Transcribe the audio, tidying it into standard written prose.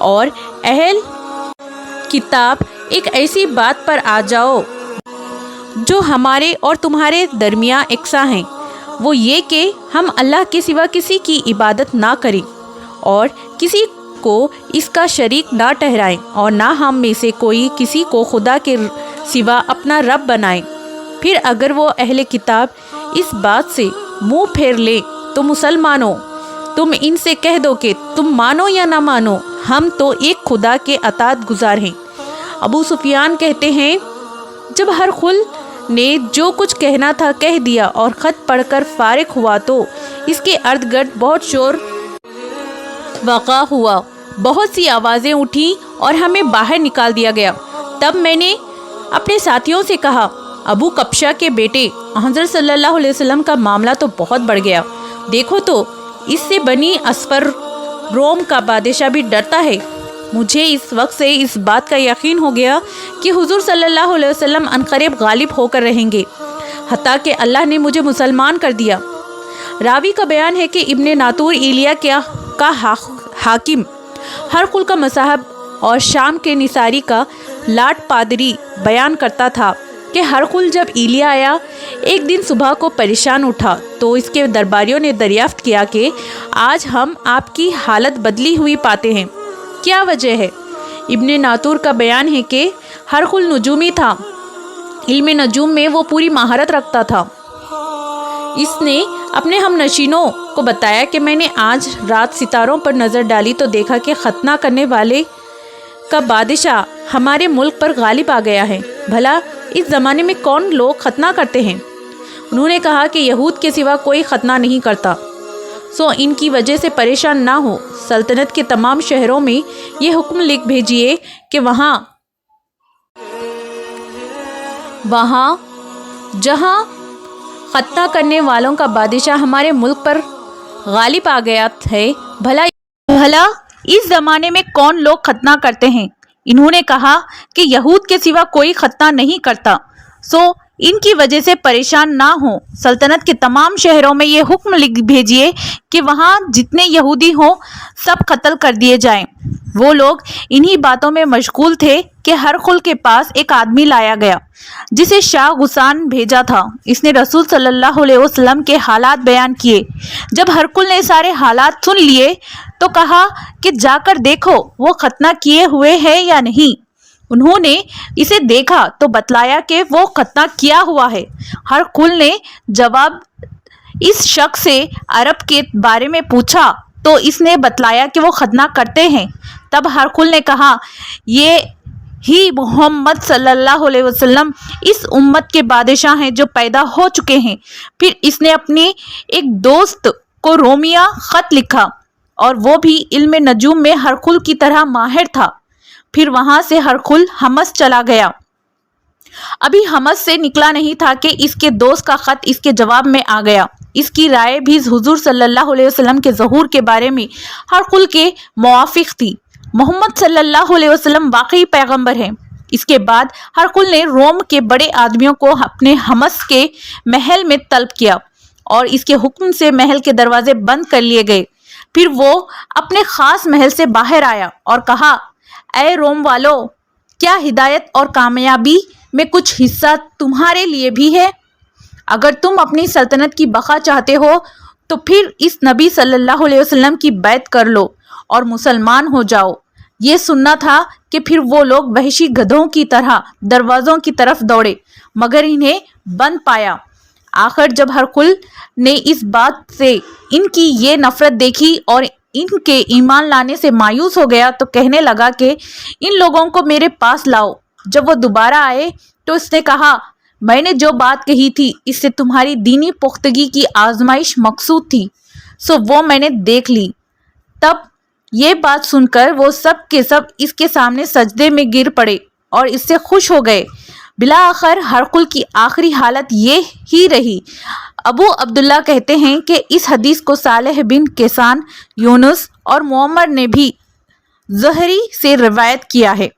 اور اہل کتاب ایک ایسی بات پر آ جاؤ جو ہمارے اور تمہارے درمیان یکساں ہیں، وہ یہ کہ ہم اللہ کے سوا کسی کی عبادت نہ کریں اور کسی کو اس کا شریک نہ ٹھہرائیں، اور نہ ہم میں سے کوئی کسی کو خدا کے سوا اپنا رب بنائیں۔ پھر اگر وہ اہل کتاب اس بات سے منہ پھیر لیں تو مسلمانوں، تم ان سے کہہ دو کہ تم مانو یا نہ مانو، ہم تو ایک خدا کے اطاعت گزار ہیں۔ ابو سفیان کہتے ہیں، جب ہرقل نے جو کچھ کہنا تھا کہہ دیا اور خط پڑھ کر فارغ ہوا تو اس کے ارد گرد بہت شور واقع ہوا، بہت سی آوازیں اٹھیں اور ہمیں باہر نکال دیا گیا۔ تب میں نے اپنے ساتھیوں سے کہا، ابو کبشہ کے بیٹے حضرت صلی اللہ علیہ وسلم کا معاملہ تو بہت بڑھ گیا، دیکھو تو اس سے بنی اصفر روم کا بادشاہ بھی ڈرتا ہے۔ مجھے اس وقت سے اس بات کا یقین ہو گیا کہ حضور صلی اللہ علیہ وسلم عنقریب غالب ہو کر رہیں گے، حتیٰ کہ اللہ نے مجھے مسلمان کر دیا۔ راوی کا بیان ہے کہ ابن ناطور ایلیا کا حاکم ہرقل کا مصاحب اور شام کے نصاری کا لاٹ پادری بیان کرتا تھا کہ ہرقل جب ایلیا آیا ایک دن صبح کو پریشان اٹھا تو اس کے درباریوں نے دریافت کیا کہ آج ہم آپ کی حالت بدلی ہوئی پاتے ہیں، کیا وجہ ہے؟ ابن ناطور کا بیان ہے کہ ہرقل نجومی تھا، علم نجوم میں وہ پوری مہارت رکھتا تھا۔ اس نے اپنے ہم نشینوں کو بتایا کہ میں نے آج رات ستاروں پر نظر ڈالی تو دیکھا کہ ختنہ کرنے والے کا بادشاہ ہمارے ملک پر غالب آ گیا ہے، بھلا اس زمانے میں کون لوگ ختنہ کرتے ہیں؟ انہوں نے کہا کہ یہود کے سوا کوئی ختنہ نہیں کرتا، سو ان کی وجہ سے پریشان نہ ہو، سلطنت کے تمام شہروں میں یہ حکم لکھ بھیجیے کہ وہاں جہاں ختنہ کرنے والوں کا بادشاہ ہمارے ملک پر غالب آ گیا ہے، بھلا اس زمانے میں کون لوگ ختنہ کرتے ہیں؟ انہوں نے کہا کہ یہود کے سوا کوئی ختنہ نہیں کرتا، سو ان کی وجہ سے پریشان نہ ہوں، سلطنت کے تمام شہروں میں یہ حکم لکھ بھیجیے کہ وہاں جتنے یہودی ہوں سب قتل کر دیے جائیں۔ وہ لوگ انہی باتوں میں مشغول تھے کہ ہرقل کے پاس ایک آدمی لایا گیا جسے شاہ غسان بھیجا تھا۔ اس نے رسول صلی اللہ علیہ وسلم کے حالات بیان کیے۔ جب ہرقل نے سارے حالات سن لیے تو کہا کہ جا کر دیکھو وہ ختنہ کیے ہوئے ہے یا نہیں۔ انہوں نے اسے دیکھا تو بتلایا کہ وہ ختنہ کیا ہوا ہے۔ ہرقل نے جواب اس شخص سے عرب کے بارے میں پوچھا تو اس نے بتلایا کہ وہ ختنہ کرتے ہیں۔ تب ہرقل نے کہا، یہ ہی محمد صلی اللہ علیہ وسلم اس امت کے بادشاہ ہیں جو پیدا ہو چکے ہیں۔ پھر اس نے اپنے ایک دوست کو رومیہ خط لکھا اور وہ بھی علم نجوم میں ہرقل کی طرح ماہر تھا۔ پھر وہاں سے ہرقل حمص چلا گیا۔ ابھی حمص سے نکلا نہیں تھا کہ اس کے دوست کا خط اس کے جواب میں آ گیا۔ اس کی رائے بھی حضور صلی اللہ علیہ وسلم کے ظہور کے بارے میں ہرقل کے موافق تھی۔ محمد صلی اللہ علیہ وسلم واقعی پیغمبر ہیں۔ اس کے بعد ہرقل نے روم کے بڑے آدمیوں کو اپنے حمص کے محل میں طلب کیا اور اس کے حکم سے محل کے دروازے بند کر لیے گئے۔ پھر وہ اپنے خاص محل سے باہر آیا اور کہا، اے روم والو، کیا ہدایت اور کامیابی میں کچھ حصہ تمہارے لیے بھی ہے؟ اگر تم اپنی سلطنت کی بقا چاہتے ہو تو پھر اس نبی صلی اللہ علیہ وسلم کی بیعت کر لو اور مسلمان ہو جاؤ۔ یہ سننا تھا کہ پھر وہ لوگ وحشی گدھوں کی طرح دروازوں کی طرف دوڑے مگر انہیں بند پایا۔ آخر جب ہرقل نے اس بات سے ان کی یہ نفرت دیکھی اور ان کے ایمان لانے سے مایوس ہو گیا تو کہنے لگا کہ ان لوگوں کو میرے پاس لاؤ۔ جب وہ دوبارہ آئے تو اس نے کہا، میں نے جو بات کہی تھی اس سے تمہاری دینی پختگی کی آزمائش مقصود تھی، سو وہ میں نے دیکھ لی۔ تب یہ بات سن کر وہ سب کے سب اس کے سامنے سجدے میں گر پڑے اور اس سے خوش ہو گئے۔ بلاآخر ہرقل کی آخری حالت یہ ہی رہی۔ ابو عبداللہ کہتے ہیں کہ اس حدیث کو صالح بن کیسان، یونس اور معمر نے بھی زہری سے روایت کیا ہے۔